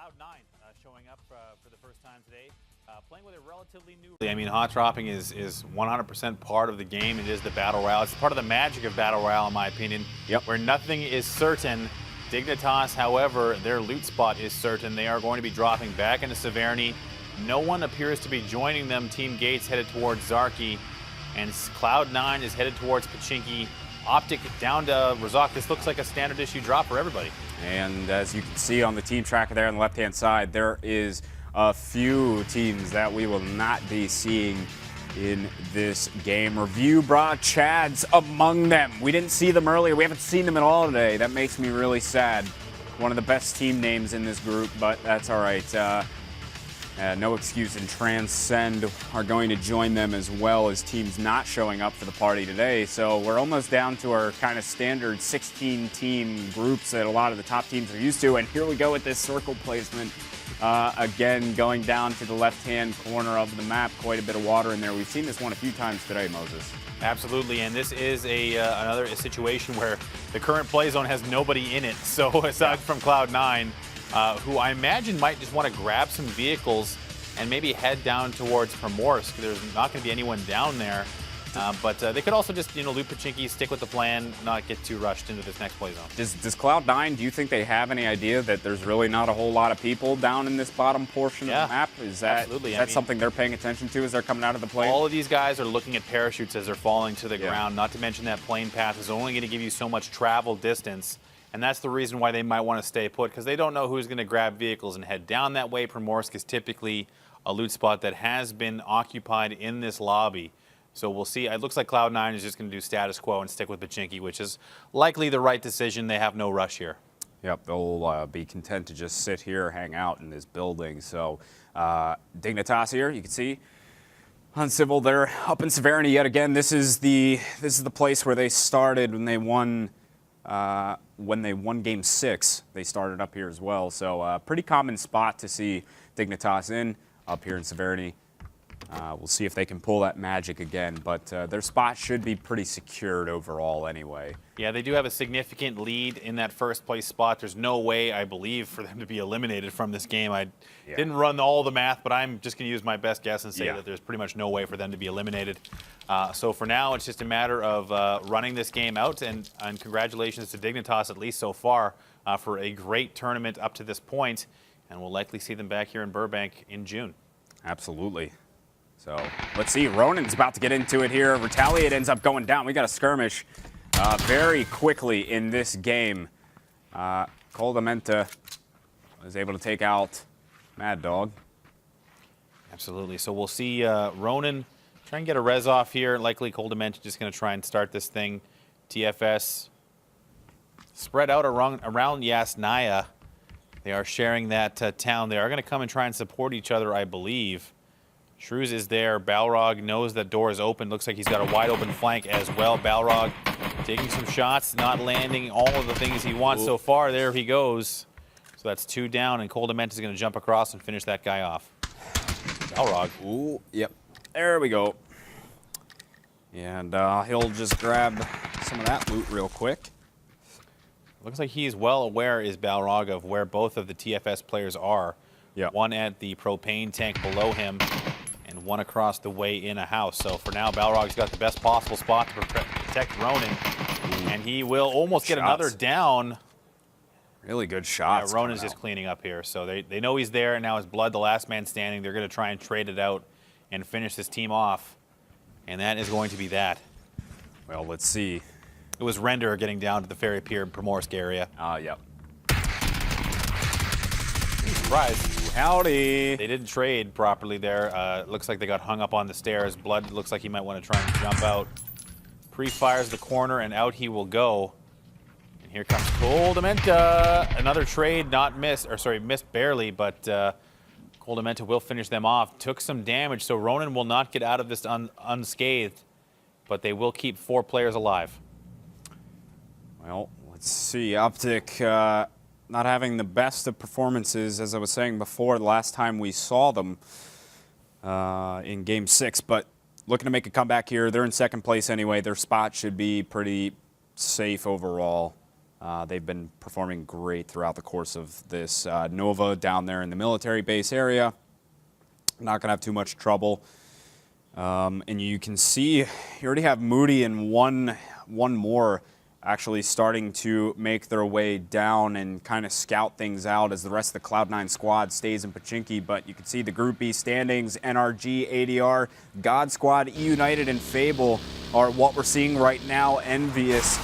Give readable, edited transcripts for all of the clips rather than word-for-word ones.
Cloud9 showing up for the first time today, playing with a relatively new. I mean, hot dropping is 100% part of the game. It is the battle royale. It's part of the magic of battle royale, in my opinion. Yep. Where nothing is certain. Dignitas, however, their loot spot is certain. They are going to be dropping back into Severny. No one appears to be joining them. Team Gates headed towards Zarki, and Cloud9 is headed towards Pachinki. Optic down to Razak. This looks like a standard issue drop for everybody. And as you can see on the team tracker there on the left-hand side, there is a few teams that we will not be seeing in this game. Review brought Chad's among them. We didn't see them earlier. We haven't seen them at all today. That makes me really sad. One of the best team names in this group, but that's all right. No Excuse and Transcend are going to join them, as well as teams not showing up for the party today. So we're almost down to our kind of standard 16-team groups that a lot of the top teams are used to. And here we go with this circle placement. Again, going down to the left-hand corner of the map. Quite a bit of water in there. We've seen this one a few times today, Moses. Absolutely, and this is another situation where the current play zone has nobody in it. So aside from Cloud9, who I imagine might just want to grab some vehicles and maybe head down towards Primorsk. There's not going to be anyone down there, but they could also just loot Pachinki, stick with the plan, not get too rushed into this next play zone. Does Cloud9, do you think they have any idea that there's really not a whole lot of people down in this bottom portion of the map? Is that something they're paying attention to as they're coming out of the plane? All of these guys are looking at parachutes as they're falling to the ground, not to mention that plane path is only going to give you so much travel distance. And that's the reason why they might want to stay put, because they don't know who's going to grab vehicles and head down that way. Primorsk is typically a loot spot that has been occupied in this lobby. So we'll see. It looks like Cloud9 is just going to do status quo and stick with Pachinki, which is likely the right decision. They have no rush here. Yep, they'll be content to just sit here, hang out in this building. So Dignitas here, you can see. Uncivil, they're up in Severny yet again. This is the place where they started when they won. When they won Game 6, they started up here as well. So pretty common spot to see Dignitas in, up here in Severny. We'll see if they can pull that magic again, but their spot should be pretty secured overall anyway. Yeah, they do have a significant lead in that first place spot. There's no way, I believe, for them to be eliminated from this game. I didn't run all the math, but I'm just going to use my best guess and say that there's pretty much no way for them to be eliminated. So for now, it's just a matter of running this game out, and congratulations to Dignitas, at least so far, for a great tournament up to this point, and we'll likely see them back here in Burbank in June. Absolutely. So let's see. Ronan's about to get into it here. Retaliate ends up going down. We got a skirmish very quickly in this game. Coldamenta was able to take out Mad Dog. Absolutely. So we'll see Ronan try and get a res off here. Likely Coldamenta just going to try and start this thing. TFS spread out around Yasnaya. They are sharing that town. They are going to come and try and support each other, I believe. Shrews is there. Balrog knows that door is open. Looks like he's got a wide open flank as well. Balrog taking some shots, not landing all of the things he wants so far. There he goes. So that's 2 down, and Coldamenta is going to jump across and finish that guy off. Balrog. Ooh, yep. There we go. And he'll just grab some of that loot real quick. Looks like he's well aware, is Balrog, of where both of the TFS players are. Yep. One at the propane tank below him, and one across the way in a house. So for now, Balrog's got the best possible spot to protect Ronan, and he will almost get another down. Really good shots. Yeah, Ronan's just cleaning up here. So they know he's there, and now his blood, the last man standing. They're going to try and trade it out and finish this team off, and that is going to be that. Well, let's see. It was Render getting down to the ferry pier in Primorsk area. Yep. Surprise. Howdy. They didn't trade properly there. Looks like they got hung up on the stairs. Blood looks like he might want to try and jump out. Pre-fires the corner, and out he will go. And here comes Coldamenta. Another trade, not missed, or sorry, missed barely, but Coldamenta will finish them off. Took some damage, so Ronan will not get out of this unscathed, but they will keep 4 players alive. Well, let's see. Optic not having the best of performances, as I was saying before, the last time we saw them in Game 6, but looking to make a comeback here. They're in second place anyway. Their spot should be pretty safe overall. They've been performing great throughout the course of this. Nova down there in the military base area, not going to have too much trouble. And you can see you already have Moody and one more actually starting to make their way down and kind of scout things out as the rest of the Cloud9 squad stays in Pachinki. But you can see the Group B standings, NRG, ADR, God Squad, E United, and Fable are what we're seeing right now. Envious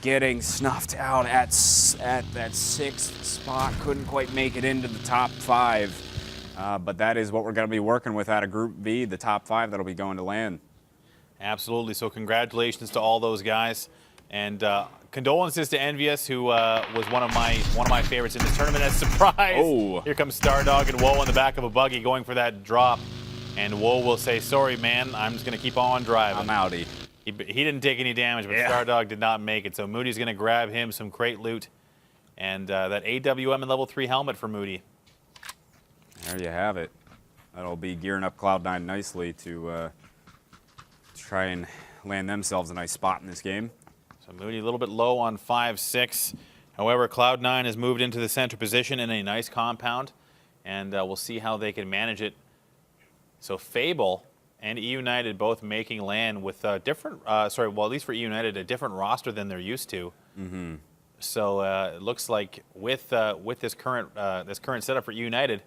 getting snuffed out at that 6th spot. Couldn't quite make it into the top 5. But that is what we're going to be working with out of Group B, the top 5 that'll be going to LAN. Absolutely. So congratulations to all those guys. And condolences to Envious, who was one of my favorites in this tournament. As surprise, Oh. Here comes Stardog and Woe on the back of a buggy going for that drop. And Woe will say, sorry, man, I'm just going to keep on driving. I'm outie. He didn't take any damage, but Yeah. Stardog did not make it. So Moody's going to grab him some crate loot. And that AWM and level 3 helmet for Moody. There you have it. That'll be gearing up Cloud9 nicely to try and land themselves a nice spot in this game. So Moody a little bit low on 5-6. However, Cloud9 has moved into the center position in a nice compound, and we'll see how they can manage it. So Fable and E United both making LAN with different, at least for E United, a different roster than they're used to. Mm-hmm. So it looks like with this current setup for E United,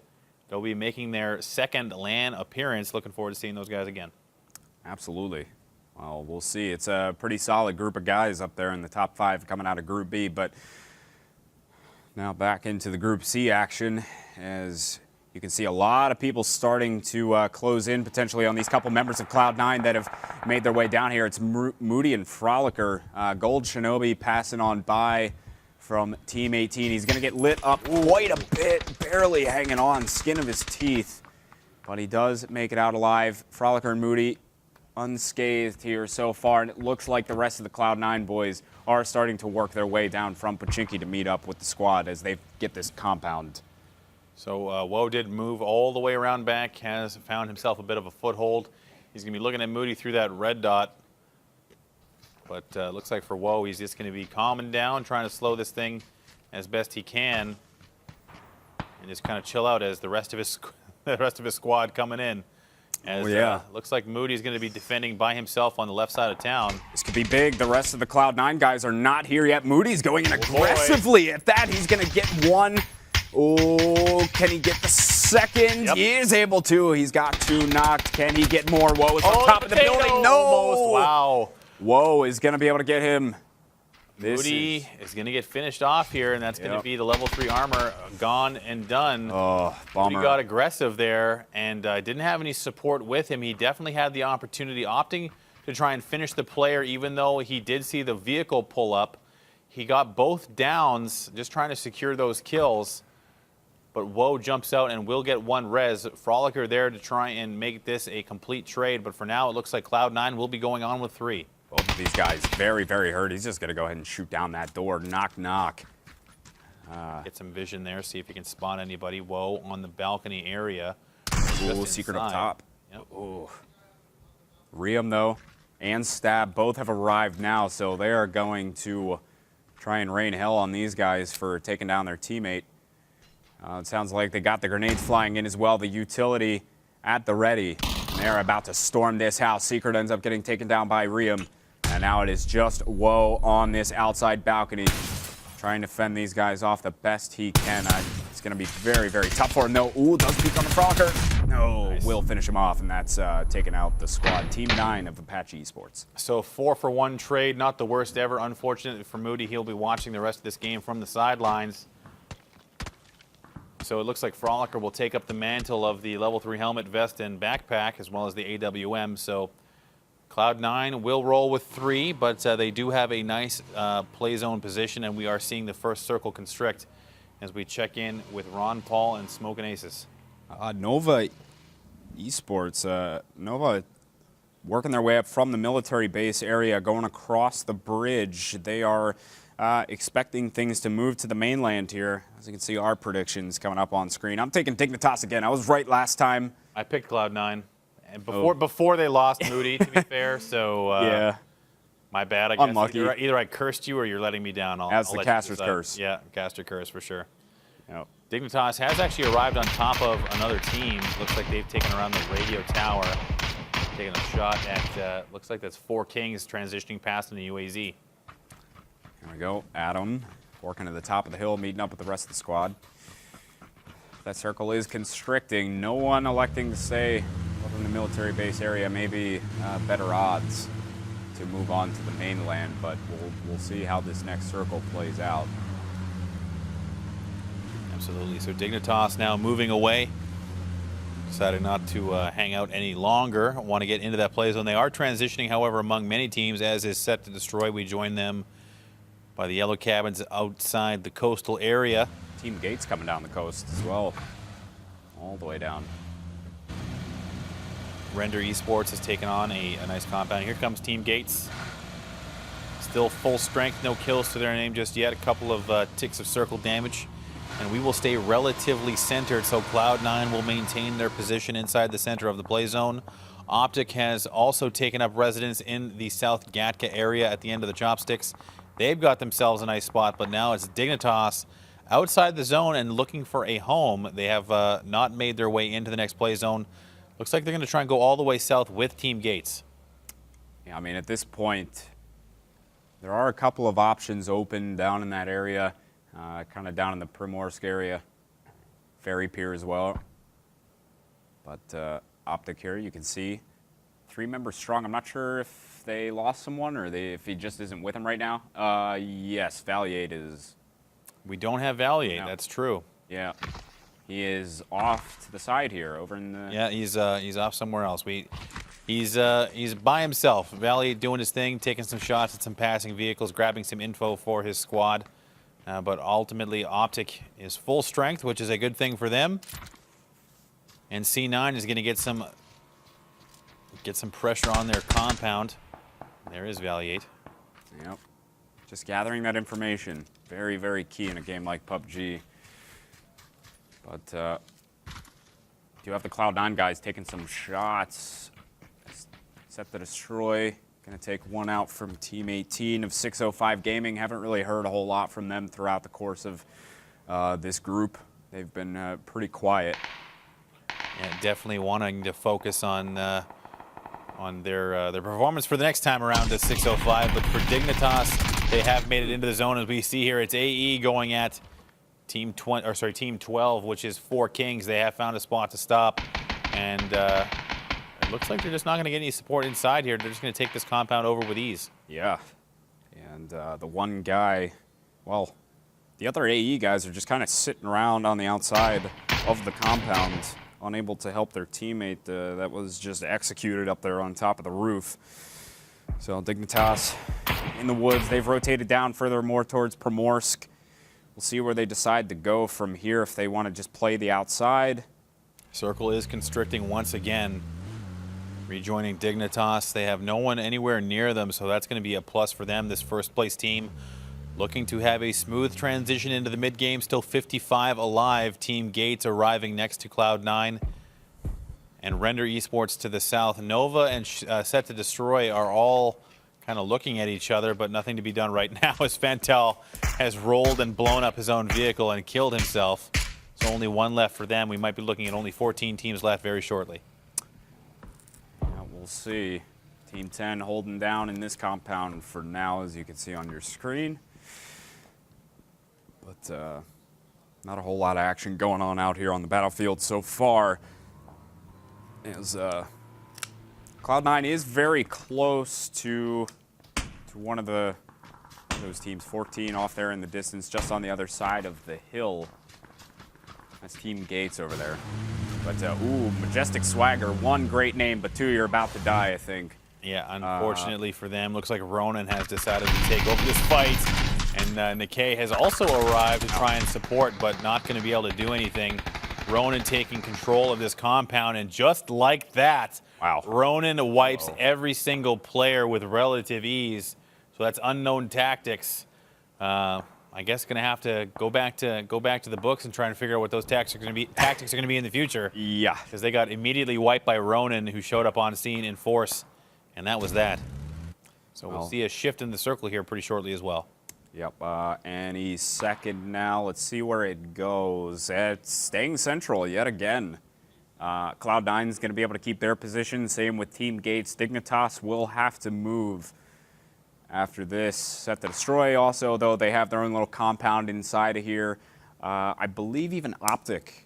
they'll be making their second LAN appearance. Looking forward to seeing those guys again. Absolutely. Well, we'll see. It's a pretty solid group of guys up there in the top 5 coming out of Group B. But now back into the Group C action, as you can see a lot of people starting to close in potentially on these couple members of Cloud9 that have made their way down here. It's Moody and Frolicker. Gold Shinobi passing on by from Team 18. He's going to get lit up quite a bit, barely hanging on, skin of his teeth. But he does make it out alive. Frolicker and Moody unscathed here so far, and it looks like the rest of the Cloud9 boys are starting to work their way down from Pachinki to meet up with the squad as they get this compound. So Woe did move all the way around back, has found himself a bit of a foothold. He's going to be looking at Moody through that red dot. But looks like for Woe, he's just going to be calming down, trying to slow this thing as best he can, and just kind of chill out as the rest of his squad coming in. As, looks like Moody's going to be defending by himself on the left side of town. This could be big. The rest of the Cloud9 guys are not here yet. Moody's going in aggressively. At that, he's going to get one. Oh, can he get the second? Yep. He is able to. He's got 2 knocked. Can he get more? Woe is on top of the building. No. Almost. Wow. Woe is going to be able to get him. Moody is going to get finished off here, and that's going to be the level 3 armor gone and done. Oh, bummer. Moody got aggressive there and didn't have any support with him. He definitely had the opportunity, opting to try and finish the player, even though he did see the vehicle pull up. He got both downs, just trying to secure those kills. But Woe jumps out and will get 1 res. Frolicker there to try and make this a complete trade. But for now, it looks like Cloud9 will be going on with 3. Both of these guys very, very hurt. He's just going to go ahead and shoot down that door. Knock, knock. Get some vision there, see if he can spot anybody. Woe on the balcony area. Ooh, secret up top. Yep. Ooh. Riem, though, and Stab both have arrived now, so they are going to try and rain hell on these guys for taking down their teammate. It sounds like they got the grenades flying in as well. The utility at the ready. And they're about to storm this house. Secret ends up getting taken down by Riem. And now it is just Woe on this outside balcony, trying to fend these guys off the best he can. It's going to be very, very tough for him, though. Ooh, does peek on the Frolicker. No, Nice. Will finish him off, and that's taking out the squad. Team 9 of Apache Esports. So 4-for-1 trade, not the worst ever. Unfortunately for Moody, he'll be watching the rest of this game from the sidelines. So it looks like Frolicker will take up the mantle of the level 3 helmet, vest, and backpack, as well as the AWM. So Cloud9 will roll with 3, but they do have a nice play zone position, and we are seeing the first circle constrict as we check in with Ron Paul and Smoke and Aces. Nova Esports, Nova working their way up from the military base area, going across the bridge. They are expecting things to move to the mainland here. As you can see, our predictions coming up on screen. I'm taking Dignitas again. I was right last time. I picked Cloud9 and before they lost Moody, to be fair. So Yeah. My bad, I guess. Unlucky. Either I cursed you or you're letting me down. That's I'll the let you caster's decide. curse. Yeah, caster curse for sure. Yep. Dignitas has actually arrived on top of another team. Looks like they've taken around the radio tower. Taking a shot at, looks like that's 4 Kings transitioning past in the UAZ. Here we go. Adam working to the top of the hill, meeting up with the rest of the squad. That circle is constricting. No one electing to stay within the military base area. Maybe better odds to move on to the mainland, but we'll see how this next circle plays out. Absolutely. So Dignitas now moving away. Decided not to hang out any longer. Want to get into that play zone. They are transitioning, however, among many teams, as is set to destroy. We join them by the yellow cabins outside the coastal area. Team Gates coming down the coast as well, all the way down. Render Esports has taken on a nice compound. Here comes Team Gates. Still full strength, no kills to their name just yet. A couple of ticks of circle damage. And we will stay relatively centered, so Cloud9 will maintain their position inside the center of the play zone. Optic has also taken up residence in the South Gatka area at the end of the chopsticks. They've got themselves a nice spot, but now it's Dignitas outside the zone and looking for a home. They have not made their way into the next play zone. Looks like they're going to try and go all the way south with Team Gates. Yeah, I mean, at this point, there are a couple of options open down in that area. Kind of down in the Primorsk area. Ferry Pier as well. But Optic here, you can see 3 members strong. I'm not sure if they lost someone or if he just isn't with them right now. Yes, Valiate is. We don't have Valiate, No. that's true. Yeah, he is off to the side here, over in the. Yeah, he's off somewhere else. He's by himself. Valiate doing his thing, taking some shots at some passing vehicles, grabbing some info for his squad. But ultimately, Optic is full strength, which is a good thing for them. And C9 is going to get some pressure on their compound. There is Valiate. Yep. Just gathering that information. Very, very key in a game like PUBG. But do have the Cloud9 guys taking some shots. Set to destroy. Going to take one out from Team 18 of 605 Gaming. Haven't really heard a whole lot from them throughout the course of this group. They've been pretty quiet. Yeah, definitely wanting to focus on their performance for the next time around to 605. But for Dignitas, they have made it into the zone. As we see here, it's AE going at Team 12, which is 4 Kings. They have found a spot to stop, and it looks like they're just not going to get any support inside here. They're just going to take this compound over with ease. Yeah, and the one guy, well, the other AE guys are just kind of sitting around on the outside of the compound, unable to help their teammate that was just executed up there on top of the roof. So Dignitas in the woods. They've rotated down further more towards Primorsk. We'll see where they decide to go from here, if they want to just play the outside. Circle is constricting once again. Rejoining Dignitas. They have no one anywhere near them, so that's going to be a plus for them, this first place team. Looking to have a smooth transition into the mid-game, still 55 alive. Team Gates arriving next to Cloud9. And Render Esports to the south. Nova and Set to Destroy are all kind of looking at each other, but nothing to be done right now as Fantel has rolled and blown up his own vehicle and killed himself. So only one left for them. We might be looking at only 14 teams left very shortly. Yeah, we'll see. Team 10 holding down in this compound for now, as you can see on your screen. But not a whole lot of action going on out here on the battlefield so far. As Cloud9 is very close to one of those teams, 14 off there in the distance, just on the other side of the hill. That's Team Gates over there. But, ooh, Majestic Swagger. 1, great name, but 2, you're about to die, I think. Yeah, unfortunately for them, looks like Ronan has decided to take over this fight. And Nikkei has also arrived to try and support, but not going to be able to do anything. Ronan taking control of this compound, and just like that, wow, Ronan wipes every single player with relative ease. So that's unknown tactics. I guess going to have to go back to the books and try and figure out what those tactics are going to be in the future. Yeah, because they got immediately wiped by Ronan, who showed up on scene in force, and that was that. So we'll see a shift in the circle here pretty shortly as well. Yep, any second now. Let's see where it goes. It's staying central yet again. Cloud9 is going to be able to keep their position. Same with Team Gates. Dignitas will have to move after this. Set to destroy also, though they have their own little compound inside of here. I believe even Optic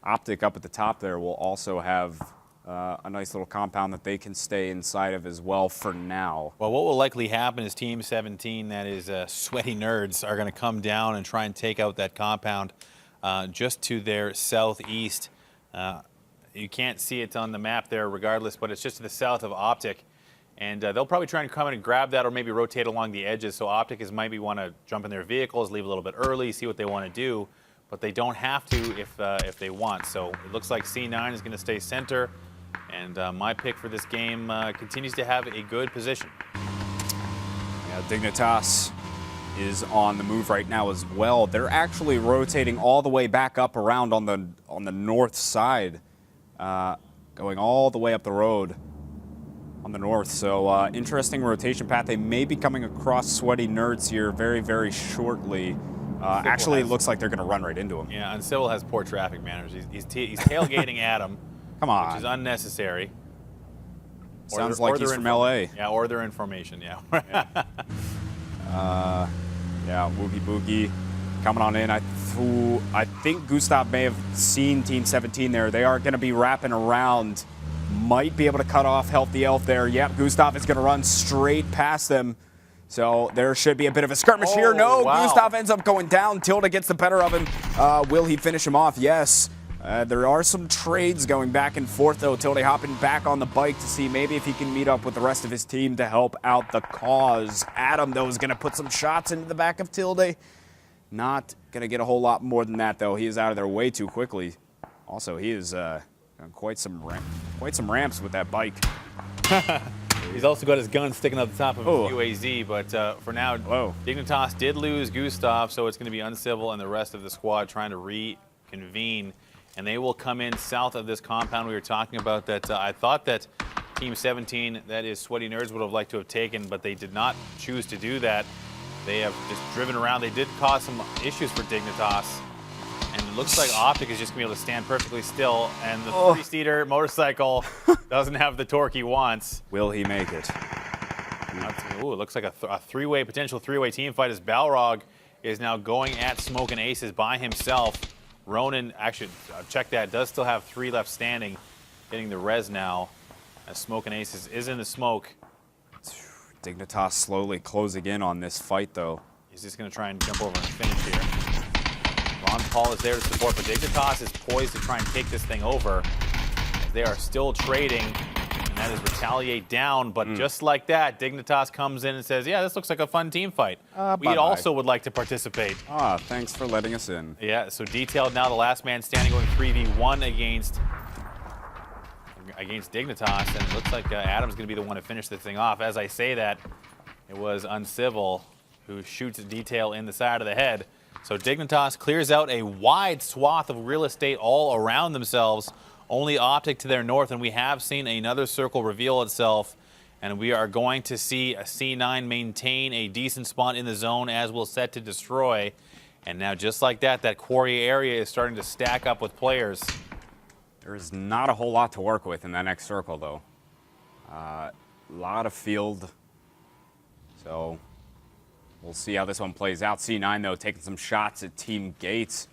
up at the top there will also have a nice little compound that they can stay inside of as well for now. Well, what will likely happen is Team 17, that is Sweaty Nerds, are going to come down and try and take out that compound just to their southeast. You can't see it on the map there regardless, but it's just to the south of Optic. And they'll probably try and come in and grab that or maybe rotate along the edges. So Optic is maybe want to jump in their vehicles, leave a little bit early, see what they want to do. But they don't have to if they want. So it looks like C9 is going to stay center. And my pick for this game continues to have a good position. Yeah, Dignitas is on the move right now as well. They're actually rotating all the way back up around on the north side, going all the way up the road on the north. So interesting rotation path. They may be coming across Sweaty Nerds here very, very shortly. Actually, it looks like they're going to run right into him. Yeah, and Civil has poor traffic manners. He's tailgating at him. Come on. Which is unnecessary. Sounds like he's from LA. Yeah, or they're in formation, yeah. Yeah, Woogie Boogie coming on in. I think Gustav may have seen Team 17 there. They are going to be wrapping around. Might be able to cut off Healthy Elf there. Yep, Gustav is going to run straight past them. So there should be a bit of a skirmish here. No, wow. Gustav ends up going down. Tilda gets the better of him. Will he finish him off? Yes. There are some trades going back and forth, though. Tilde hopping back on the bike to see maybe if he can meet up with the rest of his team to help out the cause. Adam, though, is going to put some shots into the back of Tilde. Not going to get a whole lot more than that, though. He is out of there way too quickly. Also, he is on quite some ramps with that bike. He's also got his gun sticking up the top of his UAZ, but for now, Dignitas did lose Gustav, so it's going to be Uncivil and the rest of the squad trying to reconvene. And they will come in south of this compound we were talking about that I thought that Team 17, that is Sweaty Nerds, would have liked to have taken, but they did not choose to do that. They have just driven around. They did cause some issues for Dignitas. And it looks like Optic is just going to be able to stand perfectly still. And the three-seater motorcycle doesn't have the torque he wants. Will he make it? Ooh, it looks like a potential three-way team fight as Balrog is now going at Smoke and Aces by himself. Ronan, actually, check that, does still have 3 left standing, getting the res now, as Smoke and Aces is in the smoke. Dignitas slowly closing in on this fight, though. He's just going to try and jump over and finish here. Ron Paul is there to support, but Dignitas is poised to try and take this thing over. They are still trading, and that is retaliate down, but just like that, Dignitas comes in and says, yeah, this looks like a fun team fight. We also would like to participate. Thanks for letting us in. Yeah, so Detailed now, the last man standing, going 3v1 against Dignitas, and it looks like Adam's going to be the one to finish this thing off. As I say that, it was Uncivil who shoots Detail in the side of the head. So Dignitas clears out a wide swath of real estate all around themselves. Only Optic to their north, and we have seen another circle reveal itself, and we are going to see a C9 maintain a decent spot in the zone as we'll set to destroy. And now just like that, that quarry area is starting to stack up with players. There is not a whole lot to work with in that next circle, though. A lot of field, so we'll see how this one plays out. C9, though, taking some shots at Team Gates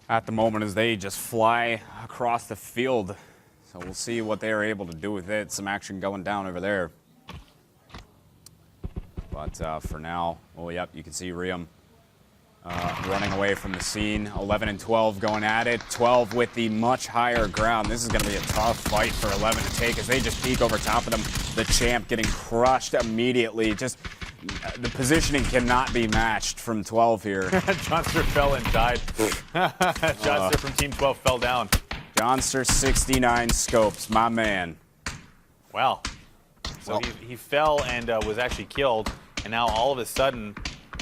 at the moment as they just fly across the field. So we'll see what they're able to do with it. Some action going down over there. But for now, yep, you can see Riem running away from the scene. 11 and 12 going at it. 12 with the much higher ground. This is going to be a tough fight for 11 to take as they just peek over top of them. The champ getting crushed immediately. Just the positioning cannot be matched from 12 here. Johnster fell and died. Johnster from Team 12 fell down. Johnster 69 scopes, my man. Wow. So he fell and was actually killed. And now all of a sudden,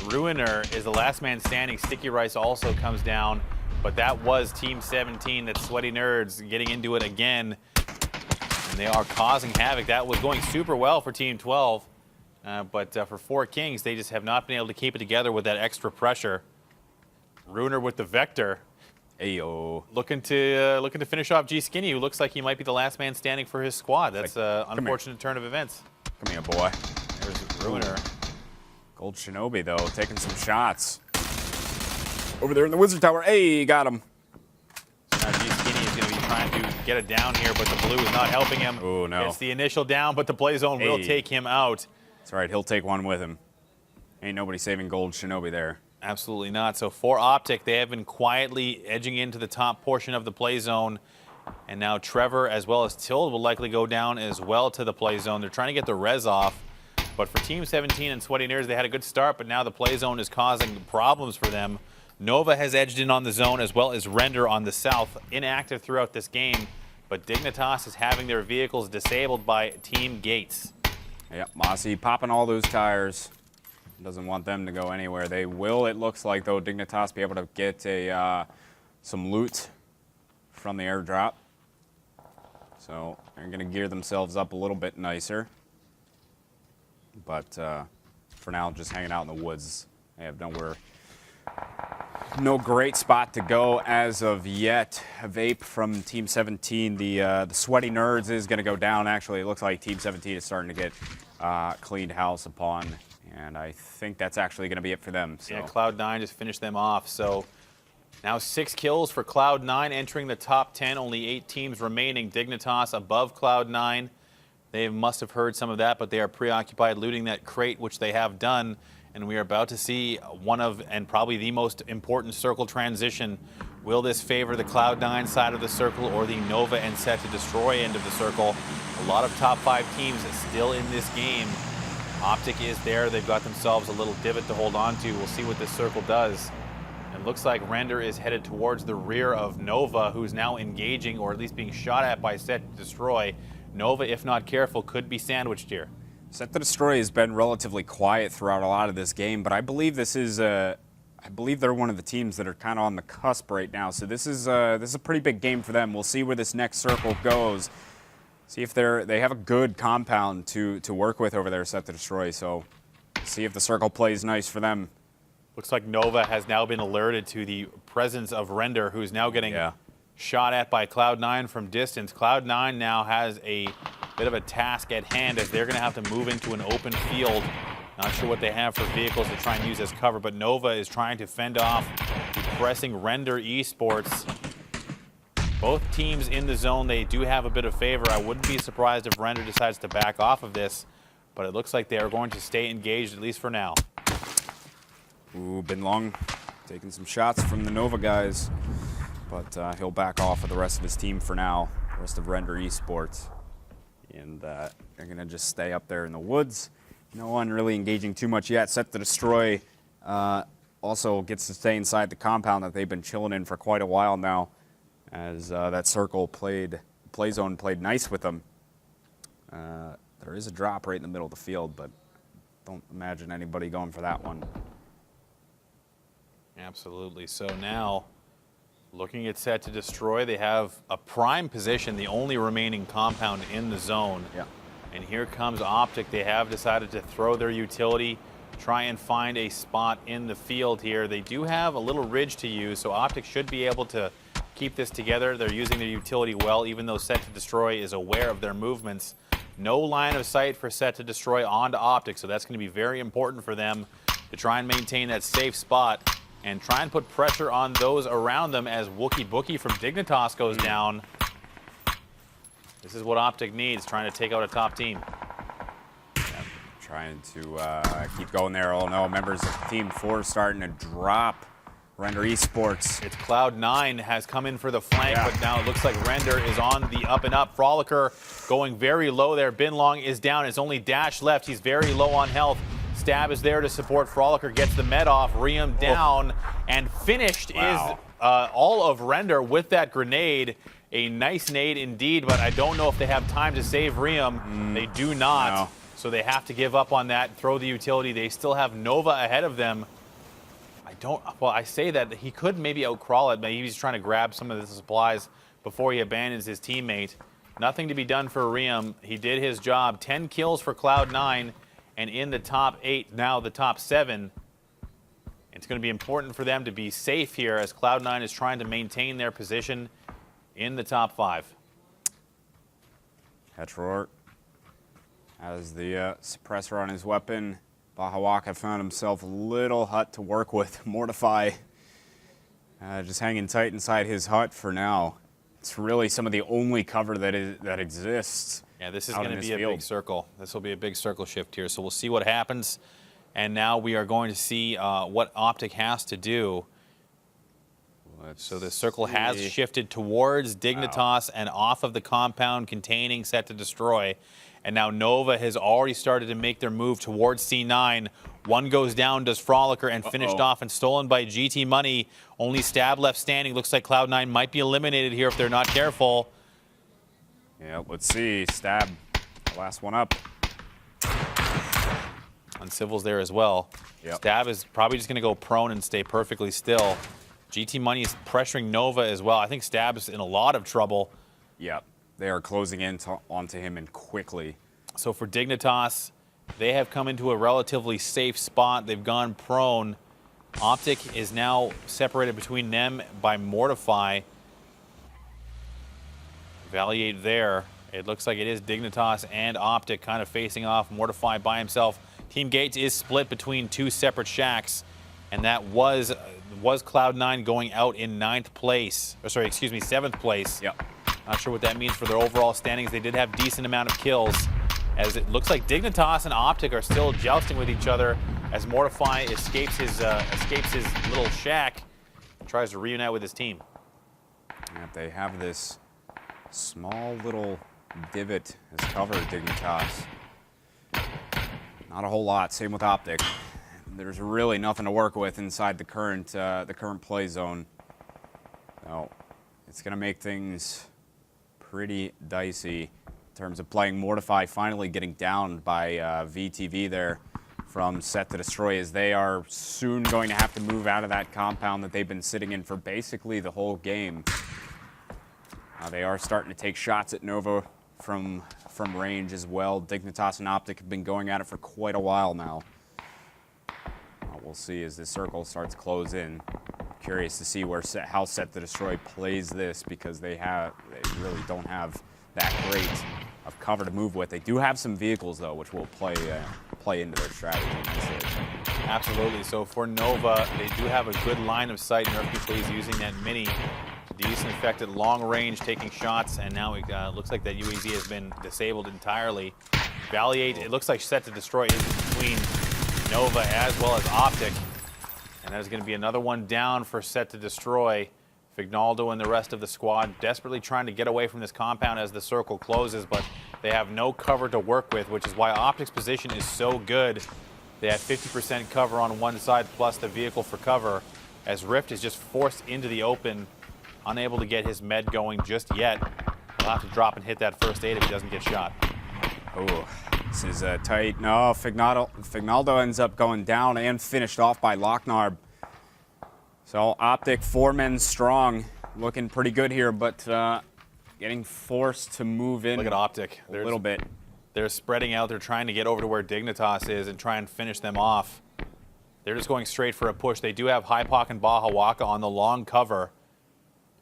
Ruiner is the last man standing. Sticky Rice also comes down. But that was Team 17, that Sweaty Nerds getting into it again. And they are causing havoc. That was going super well for Team 12. But for Four Kings, they just have not been able to keep it together with that extra pressure. Runer with the Vector. Ayo. Looking to finish off G Skinny, who looks like he might be the last man standing for his squad. That's an unfortunate turn of events. Come here, boy. There's Runer. Gold Shinobi, though, taking some shots. Over there in the Wizard Tower. Hey, got him. So now G Skinny is going to be trying to get it down here, but the blue is not helping him. Oh, no. It's the initial down, but the play zone will take him out. That's right. He'll take one with him. Ain't nobody saving Gold Shinobi there. Absolutely not. So for Optic, they have been quietly edging into the top portion of the play zone. And now Trevor, as well as Tild, will likely go down as well to the play zone. They're trying to get the res off. But for Team 17 and Sweaty Nerds, they had a good start, but now the play zone is causing problems for them. Nova has edged in on the zone, as well as Render on the south, inactive throughout this game. But Dignitas is having their vehicles disabled by Team Gates. Yep, Mossy popping all those tires. Doesn't want them to go anywhere. They will, it looks like, though, Dignitas be able to get some loot from the airdrop. So they're going to gear themselves up a little bit nicer. But for now, just hanging out in the woods. They have no great spot to go as of yet. Vape from Team 17. The Sweaty Nerds is going to go down. Actually, it looks like Team 17 is starting to get cleaned house upon. And I think that's actually going to be it for them. So. Yeah, Cloud9 just finished them off. So now 6 kills for Cloud9 entering the top 10. Only 8 teams remaining. Dignitas above Cloud9. They must have heard some of that, but they are preoccupied looting that crate, which they have done. And we are about to see one of, and probably the most important circle transition. Will this favor the Cloud9 side of the circle or the Nova and Set to Destroy end of the circle? A lot of top 5 teams still in this game. Optic is there. They've got themselves a little divot to hold on to. We'll see what this circle does. It looks like Render is headed towards the rear of Nova, who's now engaging, or at least being shot at by Set to Destroy. Nova, if not careful, could be sandwiched here. Set to Destroy has been relatively quiet throughout a lot of this game, but I believe this is I believe they're one of the teams that are kind of on the cusp right now. So this is a pretty big game for them. We'll see where this next circle goes. See if they have a good compound to work with over there, Set to Destroy. So see if the circle plays nice for them. Looks like Nova has now been alerted to the presence of Render, who's now getting shot at by Cloud9 from distance. Cloud9 now has a bit of a task at hand as they're going to have to move into an open field. Not sure what they have for vehicles to try and use as cover, but Nova is trying to fend off the pressing Render Esports. Both teams in the zone, they do have a bit of favor. I wouldn't be surprised if Render decides to back off of this, but it looks like they are going to stay engaged, at least for now. Ooh, Bin Long taking some shots from the Nova guys, but he'll back off with the rest of his team for now, the rest of Render Esports. And they're going to just stay up there in the woods. No one really engaging too much yet. Set to Destroy also gets to stay inside the compound that they've been chilling in for quite a while now, as that circle play zone played nice with them. There is a drop right in the middle of the field, but don't imagine anybody going for that one. Absolutely. So now, looking at Set to Destroy, they have a prime position, the only remaining compound in the zone. Yeah. And here comes Optic. They have decided to throw their utility, try and find a spot in the field here. They do have a little ridge to use, so Optic should be able to keep this together. They're using their utility well, even though Set to Destroy is aware of their movements. No line of sight for Set to Destroy onto Optic, so that's going to be very important for them to try and maintain that safe spot and try and put pressure on those around them as Wookie Bookie from Dignitas goes down. This is what Optic needs, trying to take out a top team. Yeah, trying to keep going there. Oh no, members of Team 4 starting to drop. Render Esports. It's Cloud9 has come in for the flank, but now it looks like Render is on the up and up. Frolicker going very low there. Bin Long is down. It's only Dash left. He's very low on health. Stab is there to support. Frolicker gets the med off. Riem down, and finished is all of Render with that grenade. A nice nade indeed, but I don't know if they have time to save Riem. They do not, so they have to give up on that, throw the utility. They still have Nova ahead of them. I say that he could maybe outcrawl it. Maybe he's trying to grab some of the supplies before he abandons his teammate. Nothing to be done for Riem. He did his job. 10 kills for Cloud9, and in the top 8, now the top 7. It's going to be important for them to be safe here as Cloud9 is trying to maintain their position in the top 5. Petror has the suppressor on his weapon. Bahawaka found himself a little hut to work with. Mortify just hanging tight inside his hut for now. It's really some of the only cover that exists. Yeah, this is going to be a big circle. This will be a big circle shift here. So we'll see what happens. And now we are going to see what Optic has to do. So the circle has shifted towards Dignitas and off of the compound containing Set to Destroy. And now Nova has already started to make their move towards C9. One goes down, does Frolicker, and finished off and stolen by GT Money. Only Stab left standing. Looks like Cloud9 might be eliminated here if they're not careful. Yeah, let's see. Stab, the last one up. Uncivil's there as well. Yep. Stab is probably just going to go prone and stay perfectly still. GT Money is pressuring Nova as well. I think Stab's in a lot of trouble. Yep. They are closing in onto him and quickly. So for Dignitas, they have come into a relatively safe spot. They've gone prone. Optic is now separated between them by Mortify. Valiate there. It looks like it is Dignitas and Optic kind of facing off. Mortify by himself. Team Gates is split between 2 separate shacks, and that was Cloud9 going out in 9th place. Or sorry, excuse me, 7th place. Yep. Not sure what that means for their overall standings. They did have decent amount of kills, as it looks like Dignitas and Optic are still jousting with each other as Mortify escapes his little shack and tries to reunite with his team. Yep, they have this small little divot as cover, Dignitas. Not a whole lot. Same with Optic. There's really nothing to work with inside the current play zone. So it's going to make things pretty dicey in terms of playing. Mortify finally getting down by VTV there from Set to Destroy, as they are soon going to have to move out of that compound that they've been sitting in for basically the whole game. They are starting to take shots at Nova from range as well. Dignitas and Optic have been going at it for quite a while now. We'll see as this circle starts to close in. Curious to see how Set to Destroy plays this, because they really don't have that great of cover to move with. They do have some vehicles though, which will play into their strategy nicely. Absolutely. So for Nova, they do have a good line of sight. Nerfy is using that mini. Decent effect at long range, taking shots, and now it looks like that UAV has been disabled entirely. Valiate, it looks like Set to Destroy is between Nova as well as Optic. And that is going to be another one down for Set to Destroy. Fignaldo and the rest of the squad desperately trying to get away from this compound as the circle closes, but they have no cover to work with, which is why Optic's position is so good. They have 50% cover on one side plus the vehicle for cover, as Rift is just forced into the open, unable to get his med going just yet. He'll have to drop and hit that first aid if he doesn't get shot. Oh, this is tight. No, Fignaldo ends up going down and finished off by Locknarb. So Optic 4 men strong, looking pretty good here, but getting forced to move in. Look at Optic. A little bit. They're spreading out. They're trying to get over to where Dignitas is and try and finish them off. They're just going straight for a push. They do have Hypoc and Bahawaka on the long cover.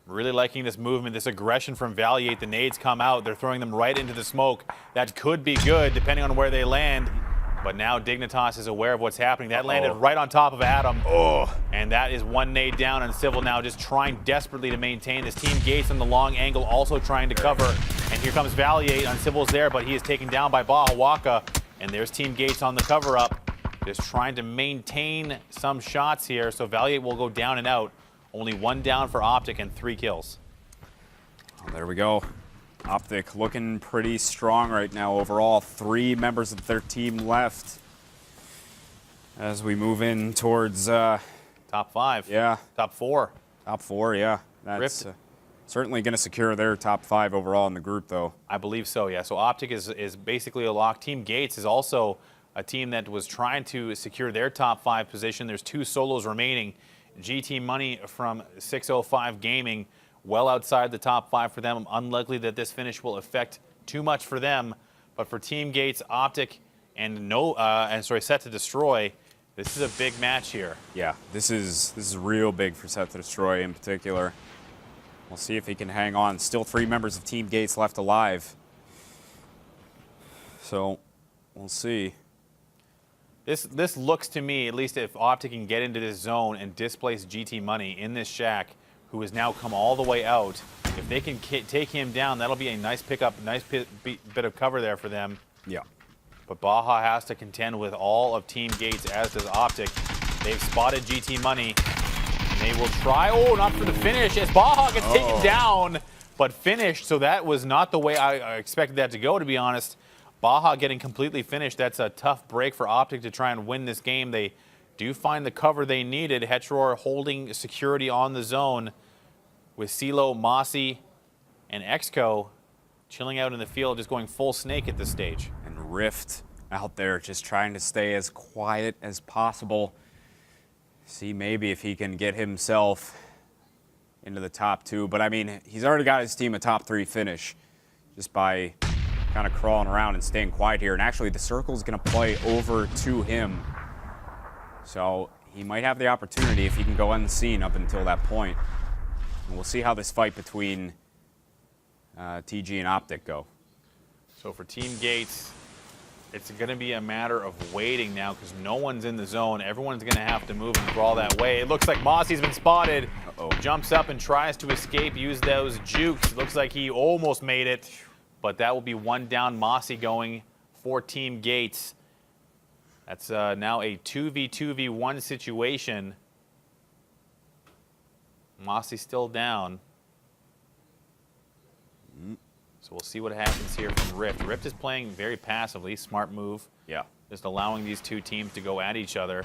Really liking this movement, this aggression from Valiate. The nades come out. They're throwing them right into the smoke. That could be good, depending on where they land. But now Dignitas is aware of what's happening. That landed right on top of Adam. And that is one nade down, and Civil now just trying desperately to maintain this. Team Gates on the long angle also trying to cover. And here comes Valiate. Uncivil's there, but he is taken down by Bahawaka. And there's Team Gates on the cover up, just trying to maintain some shots here. So Valiate will go down and out. Only one down for Optic and 3 kills. Oh, there we go. Optic looking pretty strong right now overall. 3 members of their team left as we move in towards top 5. Yeah. Top 4. Top 4, yeah. That's certainly going to secure their top 5 overall in the group, though. I believe so, yeah. So Optic is basically a lock. Team Gates is also a team that was trying to secure their top 5 position. There's 2 solos remaining. GT Money from 605 Gaming, well outside the top 5 for them. Unlikely that this finish will affect too much for them. But for Team Gates, Optic and set to destroy. This is a big match here. Yeah, this is real big for Set to Destroy in particular. We'll see if he can hang on. Still 3 members of Team Gates left alive. So, we'll see. This looks to me, at least if Optic can get into this zone and displace GT Money in this shack, who has now come all the way out, if they can take him down, that'll be a nice pickup, nice bit of cover there for them. Yeah. But Baja has to contend with all of Team Gates, as does Optic. They've spotted GT Money, and they will try. Oh, not for the finish, as Baja gets taken down, but finished. So that was not the way I expected that to go, to be honest. Baja getting completely finished. That's a tough break for Optic to try and win this game. They do find the cover they needed. Heteror holding security on the zone with CeeLo, Mossy, and Exco chilling out in the field, just going full snake at this stage. And Rift out there just trying to stay as quiet as possible. See maybe if he can get himself into the top 2. But I mean, he's already got his team a top 3 finish just by kind of crawling around and staying quiet here. And actually, the circle's going to play over to him. So he might have the opportunity if he can go unseen up until that point. And we'll see how this fight between TG and Optic go. So for Team Gates, it's going to be a matter of waiting now because no one's in the zone. Everyone's going to have to move and crawl that way. It looks like Mossy's been spotted. Jumps up and tries to escape, use those jukes. Looks like he almost made it. But that will be 1 down. Mossy going for Team Gates. That's now a 2v2v1 situation. Mossy still down. So we'll see what happens here from Rift. Rift is playing very passively. Smart move. Yeah. Just allowing these 2 teams to go at each other.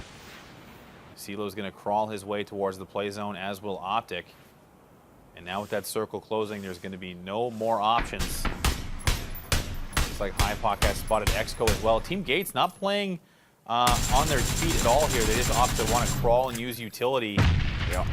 CeeLo's going to crawl his way towards the play zone, as will Optic. And now with that circle closing, there's going to be no more options. Like Hypoc has spotted Exco as well. Team Gates not playing on their feet at all here. They just opt to want to crawl and use utility. Yeah.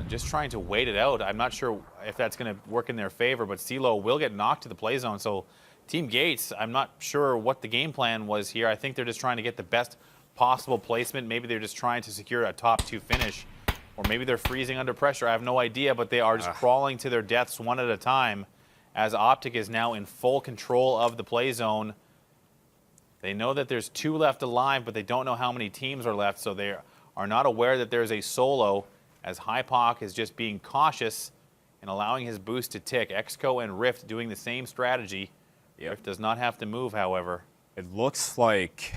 Just trying to wait it out. I'm not sure if that's going to work in their favor, but CeeLo will get knocked to the play zone. So Team Gates, I'm not sure what the game plan was here. I think they're just trying to get the best possible placement. Maybe they're just trying to secure a top 2 finish. Or maybe they're freezing under pressure. I have no idea, but they are just crawling to their deaths one at a time, as Optic is now in full control of the play zone. They know that there's 2 left alive, but they don't know how many teams are left, so they are not aware that there's a solo, as Hypoc is just being cautious and allowing his boost to tick. Exco and Rift doing the same strategy. Yep. Rift does not have to move, however. It looks like,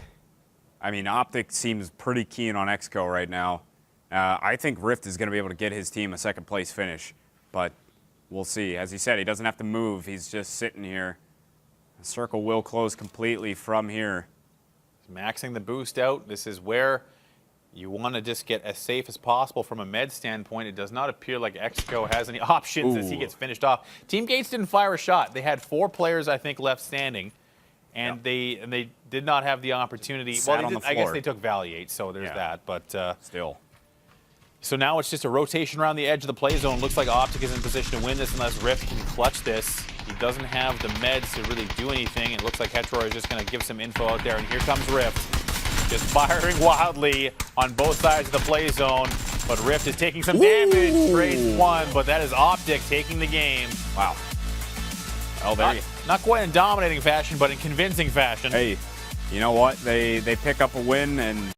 I mean, Optic seems pretty keen on Exco right now. I think Rift is going to be able to get his team a 2nd place finish, but we'll see. As he said, he doesn't have to move. He's just sitting here. The circle will close completely from here. Maxing the boost out. This is where you want to just get as safe as possible from a med standpoint. It does not appear like Exco has any options as he gets finished off. Team Gates didn't fire a shot. They had 4 players, I think, left standing, and they did not have the opportunity. Well, I guess they took Valiate, so there's that. But still. So now it's just a rotation around the edge of the play zone. Looks like Optic is in position to win this unless Rift can clutch this. He doesn't have the meds to really do anything. It looks like Heteror is just going to give some info out there. And here comes Rift, just firing wildly on both sides of the play zone. But Rift is taking some damage. Straight 1, but that is Optic taking the game. Wow. Oh, there not quite in dominating fashion, but in convincing fashion. Hey, you know what? They pick up a win, and